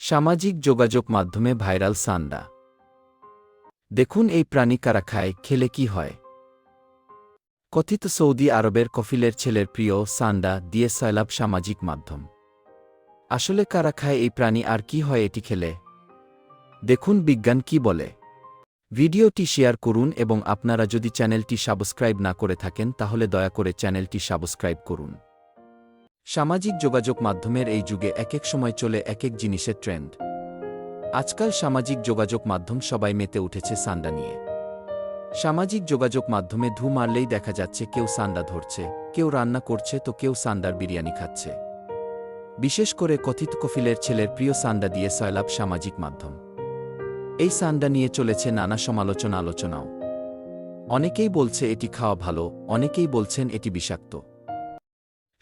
সামাজিক যোগাযোগ মাধ্যমে ভাইরাল সান্ডা। দেখুন এই প্রাণী কারা খায়, খেলে কি হয়। কথিত সৌদি আরবের কফিলের ছেলের প্রিয় সান্ডা দিয়ে সয়লাব সামাজিক মাধ্যম। আসলে কারা খায় এই প্রাণী আর কি হয় এটি খেলে? দেখুন বিজ্ঞান কি বলে। ভিডিওটি শেয়ার করুন এবং আপনারা যদি চ্যানেলটি সাবস্ক্রাইব না করে থাকেন তাহলে দয়া করে চ্যানেলটি সাবস্ক্রাইব করুন। সামাজিক যোগাযোগ মাধ্যমের এই যুগে এক এক সময় চলে এক এক জিনিসের ট্রেন্ড। আজকাল সামাজিক যোগাযোগ মাধ্যম সবাই মেতে উঠেছে সান্ডা নিয়ে। সামাজিক যোগাযোগ মাধ্যমে ধু মারলেই দেখা যাচ্ছে কেউ সান্ডা ধরছে, কেউ রান্না করছে তো কেউ সান্ডার বিরিয়ানি খাচ্ছে। বিশেষ করে কথিত কফিলের ছেলের প্রিয় সান্ডা দিয়ে সয়লাব সামাজিক মাধ্যম। এই সান্ডা নিয়ে চলেছে নানা আলোচনাও। অনেকেই বলছে এটি খাওয়া ভালো, অনেকেই বলছেন এটি বিষাক্ত।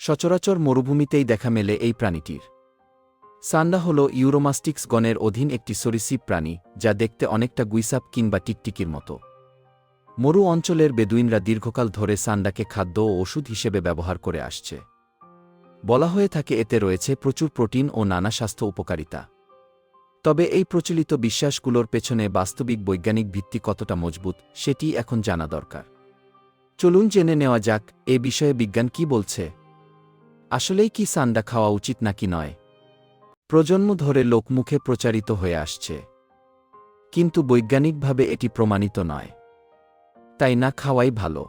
সচরাচর মরুভূমিতেই দেখা মেলে এই প্রাণীটির। সান্ডা হল ইউরোমাস্টিক্স গণের অধীন একটি সরীসৃপ প্রাণী, যা দেখতে অনেকটা গুইসাপ কিংবা টিকটিকির মতো। মরু অঞ্চলের বেদুইনরা দীর্ঘকাল ধরে সান্ডাকে খাদ্য ও ওষুধ হিসেবে ব্যবহার করে আসছে। বলা হয়ে থাকে এতে রয়েছে প্রচুর প্রোটিন ও নানা স্বাস্থ্য উপকারিতা। তবে এই প্রচলিত বিশ্বাসগুলোর পেছনে বাস্তবিক বৈজ্ঞানিক ভিত্তি কতটা মজবুত সেটি এখন জানা দরকার। চলুন জেনে নেওয়া যাক এ বিষয়ে বিজ্ঞান কি বলছে। আসলেই কি সান্ডা খাওয়া উচিত নাকি নয়? প্রজন্ম ধরে লোকমুখে প্রচারিত হয়ে আসছে, কিন্তু বৈজ্ঞানিকভাবে এটি প্রমাণিত নয়। তাই না খাওয়াই ভালো।